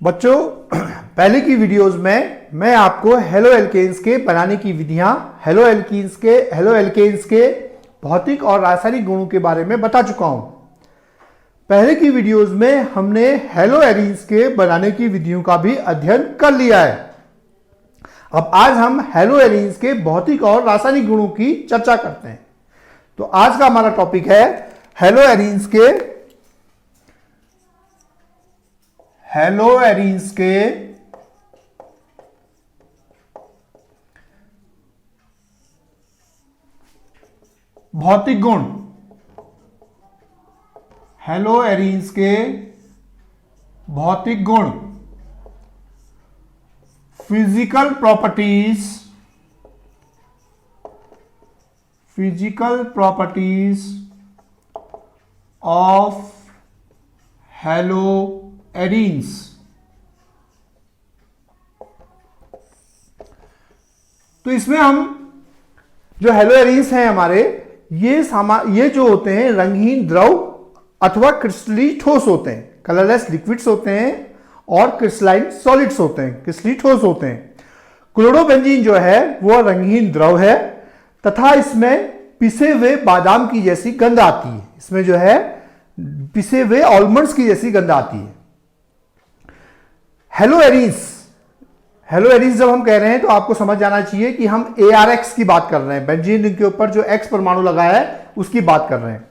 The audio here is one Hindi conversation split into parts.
बच्चों, पहले की वीडियोस में मैं आपको हेलो एल्केन्स के बनाने की विधियां, हेलो एल्केन्स के भौतिक और रासायनिक गुणों के बारे में बता चुका हूं। पहले की वीडियोस में हमने हेलो एरीन्स के बनाने की विधियों का भी अध्ययन कर लिया है। अब आज हम हेलो एरीन्स के भौतिक और रासायनिक गुणों की चर्चा करते हैं। तो आज का हमारा टॉपिक है हेलो एरीन्स के भौतिक गुण। हेलो एरीन्स के भौतिक गुण, physical properties of hello arenes. तो इसमें हम जो हेलो एरीन्स हैं हमारे, ये जो होते हैं रंगहीन द्रव अथवा क्रिस्टली ठोस होते हैं। कलरलेस लिक्विड्स होते हैं और क्रिस्टलाइन सॉलिड्स होते हैं, क्रिस्टली ठोस होते हैं। क्लोरोबेंजीन जो है वो रंगहीन द्रव है तथा इसमें पिसे हुए बादाम की जैसी गंध आती है। इसमें जो है पिसे हुए आलमंड्स की जैसी गंध आती है। हेलो एरीन्स जब हम कह रहे हैं तो आपको समझ जाना चाहिए कि हम ARX की बात कर रहे हैं। बेंजीन रिंग के ऊपर जो X परमाणु लगाया है उसकी बात कर रहे हैं।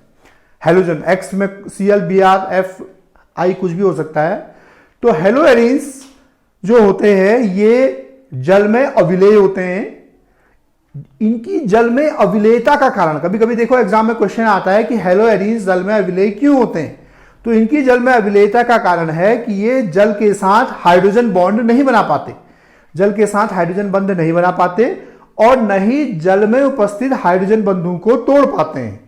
हेलोजन X में Cl, Br, F, I कुछ भी हो सकता है। तो हेलो एरीन्स जो होते हैं ये जल में अविलेय होते हैं। इनकी जल में अविलेयता का कारण, कभी कभी देखो एग्जाम में क्वेश्चन आता है कि हेलो एरीन्स जल में अविलेय क्यों होते हैं। तो इनकी जल में अविलेयता का कारण है कि ये जल के साथ हाइड्रोजन बॉन्ड नहीं बना पाते, जल के साथ हाइड्रोजन बंध नहीं बना पाते और न ही जल में उपस्थित हाइड्रोजन बंधों को तोड़ पाते हैं।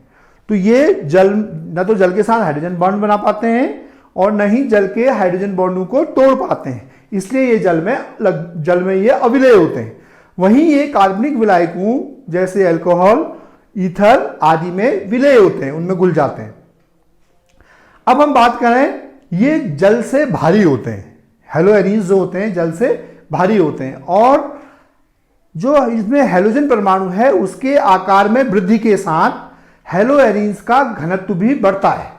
तो ये जल न तो जल के साथ हाइड्रोजन बॉन्ड बना पाते हैं और न ही जल के हाइड्रोजन बॉन्डों को तोड़ पाते हैं, इसलिए ये जल में ये अविलेय होते हैं। वहीं ये कार्बनिक विलायकों जैसे अल्कोहल, ईथर आदि में विलेय होते हैं, उनमें घुल जाते हैं। अब हम बात करें, ये जल से भारी होते हैं। हेलो एरीन्स जो होते हैं जल से भारी होते हैं और जो इसमें हेलोजन परमाणु है उसके आकार में वृद्धि के साथ हेलो एरीन्स का घनत्व भी बढ़ता है।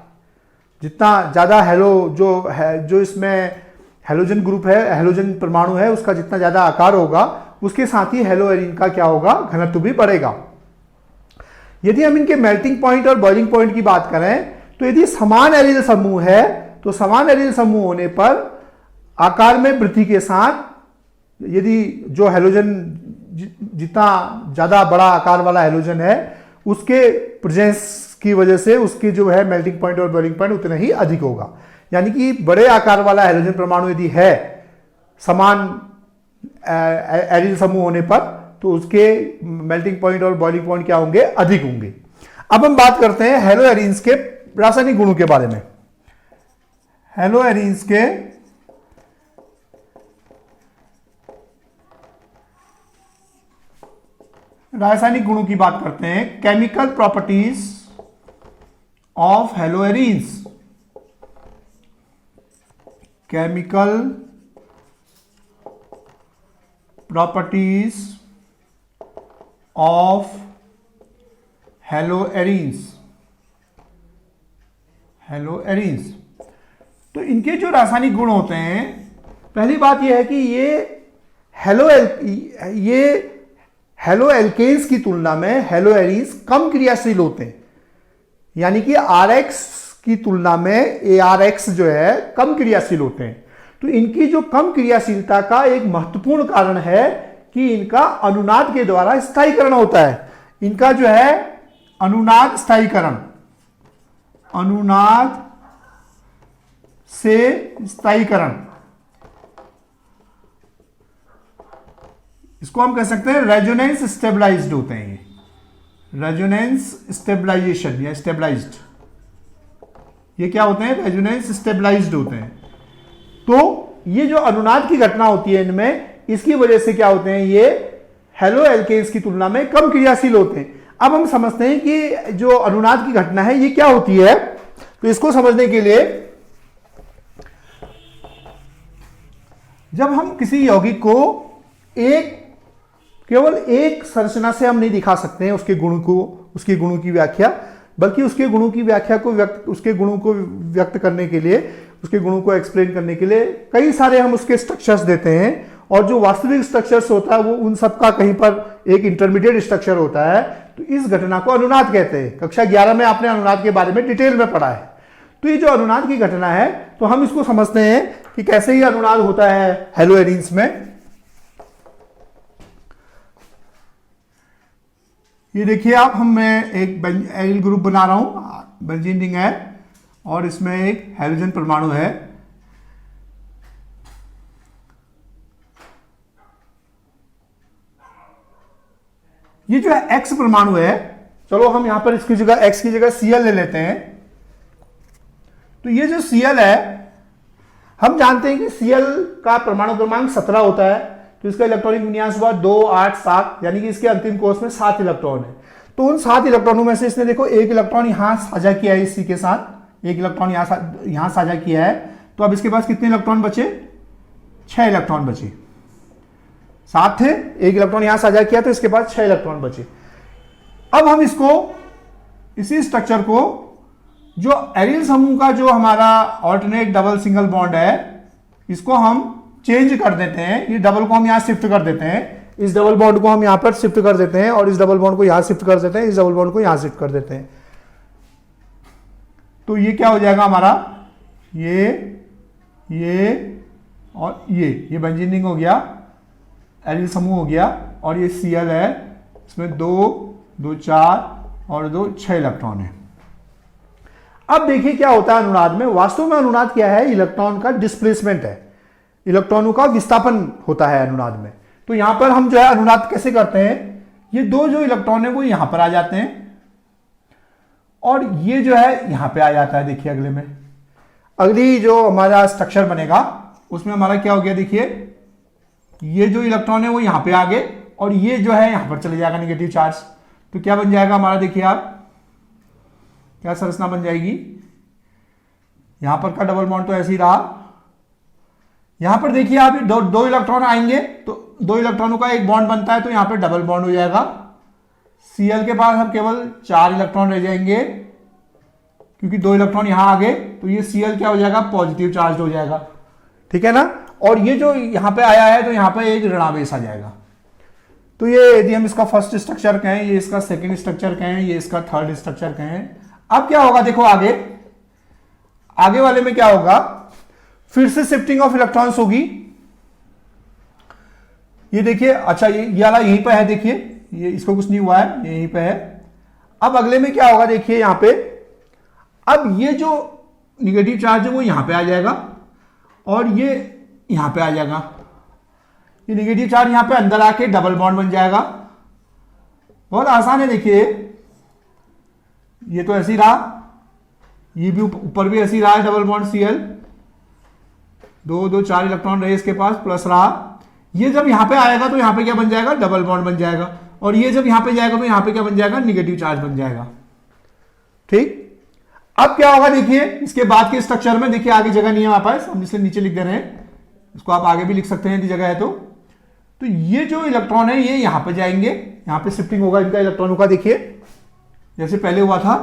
जितना ज्यादा जो इसमें हेलोजन ग्रुप है, हेलोजन परमाणु है, उसका जितना ज्यादा आकार होगा उसके साथ ही हेलो एरीन का क्या होगा, घनत्व भी बढ़ेगा। यदि हम इनके मेल्टिंग पॉइंट और बॉइलिंग पॉइंट की बात करें तो यदि समान एरियल समूह है तो समान एरियल समूह होने पर आकार में वृद्धि के साथ यदि जो हेलोजन जितना ज्यादा बड़ा आकार वाला हेलोजन है उसके प्रेजेंस की वजह से उसकी जो है मेल्टिंग पॉइंट और बॉइलिंग पॉइंट उतना ही अधिक होगा। यानी कि बड़े आकार वाला हेलोजन परमाणु यदि है समान एरियल समूह होने पर तो उसके मेल्टिंग पॉइंट और बॉइलिंग पॉइंट क्या होंगे, अधिक होंगे। अब हम बात करते हैं हेलो एरीन्स के रासायनिक गुणों के बारे में। हेलो एरीन्स के रासायनिक गुणों की बात करते हैं। Chemical properties of hello arenes. Chemical properties of hello arenes. Hello arenes तो इनके जो रासायनिक गुण होते हैं, पहली बात यह है कि ये हेलो एल्केन्स की तुलना में हेलो एरीन्स कम क्रियाशील होते हैं। यानी कि RX की तुलना में ARX जो है कम क्रियाशील होते हैं। तो इनकी जो कम क्रियाशीलता का एक महत्वपूर्ण कारण है कि इनका अनुनाद के द्वारा स्थायीकरण होता है। इनका जो है अनुनाद स्थायीकरण, अनुनाद से स्थायीकरण, इसको हम कह सकते हैं रेजोनेंस स्टेबलाइज्ड होते हैं। रेजोनेंस स्टेबलाइजेशन या स्टेबलाइज्ड, ये क्या होते हैं, रेजोनेंस स्टेबलाइज्ड होते हैं। तो ये जो अनुनाद की घटना होती है इनमें, इसकी वजह से क्या होते हैं, ये हेलो एल्केन्स की तुलना में कम क्रियाशील होते हैं। अब हम समझते हैं कि जो अनुनाद की घटना है ये क्या होती है। तो इसको समझने के लिए जब हम किसी यौगिक को केवल एक संरचना से हम नहीं दिखा सकते हैं उसके गुणों की व्याख्या, बल्कि उसके गुणों की व्याख्या को व्यक्त करने के लिए, उसके गुणों को एक्सप्लेन करने के लिए कई सारे हम उसके स्ट्रक्चर्स देते हैं, और जो वास्तविक स्ट्रक्चर्स होता है वो उन सब का कहीं पर एक इंटरमीडिएट स्ट्रक्चर होता है। तो इस घटना को अनुनाद कहते हैं। कक्षा 11 में आपने अनुनाद के बारे में डिटेल में पढ़ा है। तो ये जो अनुनाद की घटना है, तो हम इसको समझते हैं कि कैसे ही अनुनाद होता है हेलोएरीन्स में। ये देखिए आप, मैं एक एरिल ग्रुप बना रहा हूं, बेंजीन रिंग है और इसमें एक हेलोजन परमाणु है। ये जो है एक्स परमाणु है, चलो हम यहां पर इसकी जगह एक्स की जगह Cl ले लेते हैं। तो ये जो Cl है, हम जानते हैं कि Cl का परमाणु क्रमांक 17 होता है, तो इसका इलेक्ट्रॉनिक विन्यास हुआ 2, 8, 7, यानी कि इसके अंतिम कोष में 7 इलेक्ट्रॉन है। तो उन 7 इलेक्ट्रॉनों में से इसने देखो एक इलेक्ट्रॉन यहां साझा किया है, इसी के साथ एक इलेक्ट्रॉन यहां साझा किया है। तो अब इसके पास कितने इलेक्ट्रॉन बचे? 6 इलेक्ट्रॉन बचे। 7 थे, एक इलेक्ट्रॉन यहां साझा किया तो इसके पास 6 इलेक्ट्रॉन बचे। अब हम इसी स्ट्रक्चर को, जो एरिल समूह का जो हमारा ऑल्टरनेट डबल सिंगल बॉन्ड है, इसको हम चेंज कर देते हैं। ये डबल को हम यहां शिफ्ट कर देते हैं, इस डबल बॉन्ड को हम यहां पर शिफ्ट कर देते हैं, और इस डबल बॉन्ड को यहां शिफ्ट कर देते हैं, इस डबल बॉन्ड को यहां शिफ्ट कर देते हैं। तो ये क्या हो जाएगा हमारा, ये और ये बेंजीन रिंग हो गया, एरिल समूह हो गया, और ये Cl है, इसमें 2, 2, 4 और 2, 6 इलेक्ट्रॉन है। अब देखिए क्या होता है अनुनाद में। वास्तव में अनुनाद क्या है? इलेक्ट्रॉन का डिस्प्लेसमेंट है, इलेक्ट्रॉनों का विस्थापन होता है अनुनाद में। तो यहां पर हम जो है अनुनाद कैसे करते हैं, ये 2 जो इलेक्ट्रॉन है वो यहां पर आ जाते हैं, और ये जो है यहां पे आ जाता है। देखिए अगले में, अगली जो हमारा स्ट्रक्चर बनेगा उसमें हमारा क्या हो गया, देखिए ये जो इलेक्ट्रॉन है वो यहां पे आ गए, और ये जो है यहां पर चले जाएगा नेगेटिव चार्ज। तो क्या बन जाएगा हमारा, देखिए आप क्या संरचना बन जाएगी। यहां पर का डबल बॉन्ड तो ऐसे ही रहा, यहां पर देखिए आप दो इलेक्ट्रॉन आएंगे, तो 2 इलेक्ट्रॉनों का एक बॉन्ड बनता है, तो यहां पर डबल बॉन्ड हो जाएगा। Cl के पास अब केवल 4 इलेक्ट्रॉन रह जाएंगे, क्योंकि 2 इलेक्ट्रॉन यहां आ गए, तो ये Cl क्या हो जाएगा, पॉजिटिव चार्ज हो जाएगा। ठीक है ना। और ये जो यहां पे आया है, तो यहां पे एक ऋणावेश आ जाएगा। तो ये यदि हम इसका फर्स्ट स्ट्रक्चर कहें, ये इसका सेकंड स्ट्रक्चर कहें, ये इसका थर्ड स्ट्रक्चर कहें। अब क्या होगा, देखो आगे वाले में क्या होगा, फिर से शिफ्टिंग ऑफ इलेक्ट्रॉन्स होगी। ये देखिए, अच्छा ये वाला यहीं पे है, देखिए ये इसको कुछ नहीं हुआ है, ये यहीं पे है। अब अगले में क्या होगा, देखिए यहां पे, अब ये जो निगेटिव चार्ज है वो यहां पे आ जाएगा, और ये यहां पे आ जाएगा। ये निगेटिव चार्ज यहां पे अंदर आके डबल बॉन्ड बन जाएगा। बहुत आसान है, देखिए ये तो ऐसे ही रहा, ये भी ऊपर भी ऐसे ही रहा है डबल बॉन्ड Cl, 2, 2, 4 इलेक्ट्रॉन रहे इसके पास, प्लस रहा। ये जब यहां पे आएगा तो यहां पे क्या बन जाएगा, डबल बॉन्ड बन जाएगा, और ये जब यहां पे जाएगा तो यहां पे क्या बन जाएगा, निगेटिव चार्ज बन जाएगा। ठीक। अब क्या होगा, देखिए इसके बाद के स्ट्रक्चर में, देखिए आगे जगह नहीं है हमारे पास, हम इसे नीचे लिख दे रहे हैं, इसको आप आगे भी लिख सकते हैं यदि जगह है तो ये जो इलेक्ट्रॉन है ये यहां पे जाएंगे, यहां पे शिफ्टिंग होगा इनका इलेक्ट्रॉनों का, देखिए जैसे पहले हुआ था,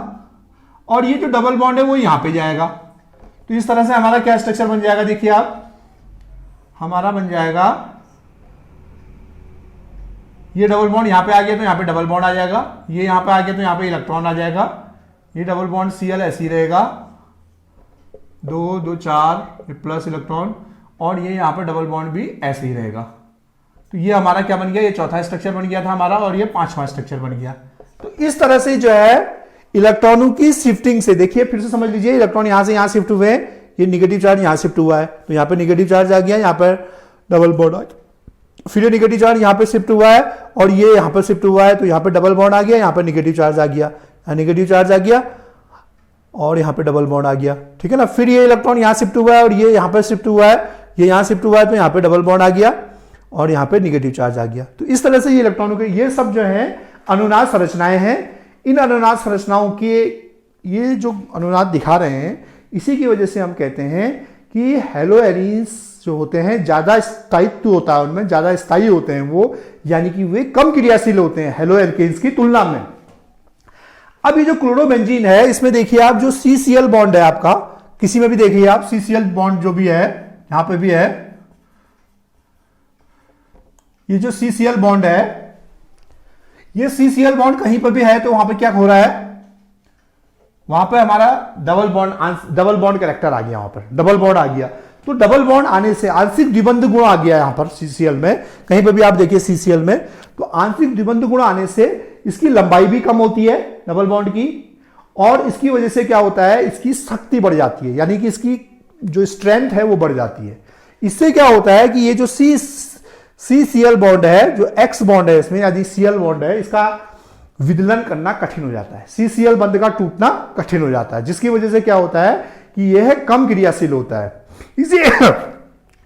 और ये जो डबल बॉन्ड है वो यहां पे जाएगा। तो इस तरह से हमारा क्या स्ट्रक्चर बन जाएगा, देखिए आप, हमारा बन जाएगा, ये डबल बॉन्ड यहां पे आ गया तो यहां पे डबल बॉन्ड आ जाएगा, ये यहां पे आ गया तो यहां पे इलेक्ट्रॉन आ जाएगा, ये डबल बॉन्ड Cl ऐसे ही रहेगा, 2, 2, 4 प्लस इलेक्ट्रॉन, और ये यहां पर डबल बॉन्ड भी ऐसे ही रहेगा। तो ये हमारा क्या बन गया, ये चौथा स्ट्रक्चर बन गया था हमारा, और ये 5वां स्ट्रक्चर बन गया। तो इस तरह से जो है इलेक्ट्रॉनों की शिफ्टिंग से, देखिए फिर से समझ लीजिए, इलेक्ट्रॉन यहां से यहां शिफ्ट हुए हैं, ये निगेटिव चार्ज यहां शिफ्ट हुआ है, तो यहां पे निगेटिव चार्ज आ गया, यहां पर डबल बॉन्ड आ गया, फिर ये निगेटिव चार्ज यहां पे शिफ्ट हुआ है, और ये यहां पर शिफ्ट हुआ है, तो यहां पर डबल बॉन्ड आ गया, यहां पर निगेटिव चार्ज आ गया, निगेटिव चार्ज आ गया, और यहां पे डबल बॉन्ड आ गया। ठीक है ना। फिर ये इलेक्ट्रॉन यहां शिफ्ट हुआ है, और ये यहां पर शिफ्ट हुआ है, ये यहां शिफ्ट हुआ है, तो यहां पे डबल बॉन्ड आ गया, और यहां पे निगेटिव चार्ज आ गया। तो इस तरह से ये इलेक्ट्रॉनों के ये सब जो है अनुनाद संरचनाएं हैं। इन अनुनाद संरचनाओं के ये जो अनुनाद दिखा रहे हैं, इसी की वजह से हम कहते हैं कि हेलो एरीन्स जो होते हैं ज्यादा स्थायित्व होता है उनमें, ज्यादा स्थायी होते हैं वो, यानी कि वे कम क्रियाशील होते हैं हेलो एल्केन्स की तुलना में। अब ये जो क्लोरोबेंजीन है इसमें देखिए आप जो CCl बॉन्ड है आपका, किसी में भी देखिए आप CCl बॉन्ड जो भी है, यहां पे भी है, ये जो CCl बॉन्ड है, ये CCl बॉन्ड कहीं पर भी है तो वहां पे क्या हो रहा है, वहां पे हमारा डबल बॉन्ड कैरेक्टर आ गया, वहां पर डबल बॉन्ड आ गया। तो डबल बॉन्ड आने से आंशिक द्विबंध गुण आ गया यहां पर CCl में, कहीं पर भी आप देखिए CCl में, तो आंशिक द्विबंध गुण आने से इसकी लंबाई भी कम होती है डबल बॉन्ड की, और इसकी वजह से क्या होता है, इसकी शक्ति बढ़ जाती है, यानी कि इसकी जो स्ट्रेंथ है वो बढ़ जाती है। इससे क्या होता है कि ये जो CCl बॉन्ड है, जो X बॉन्ड है इसमें, यदि Cl बॉन्ड है, इसका विदलन करना कठिन हो जाता है, CCl बंध का टूटना कठिन हो जाता है, जिसकी वजह से क्या होता है कि यह कम क्रियाशील होता है।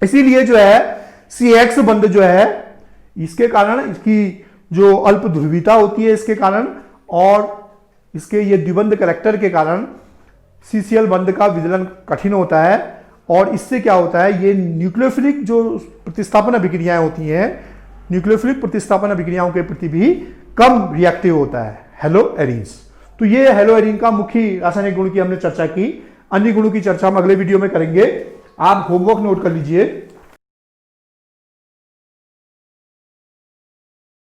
इसीलिए जो है CX बंध जो है, इसके कारण इसकी जो अल्प ध्रुवीयता होती है इसके कारण, और इसके ये द्विबंध कैरेक्टर के कारण CCl बंध का विदलन कठिन होता है, और इससे क्या होता है, ये न्यूक्लियोफिलिक जो प्रतिस्थापन अभिक्रियाएं होती हैं, न्यूक्लियोफिलिक प्रतिस्थापन अभिक्रियाओं के प्रति भी कम रिएक्टिव होता है हेलो एरीन्स। तो ये हेलो एरीन का मुख्य रासायनिक गुण की हमने चर्चा की। अन्य गुणों की चर्चा हम अगले वीडियो में करेंगे। आप होमवर्क नोट कर लीजिए।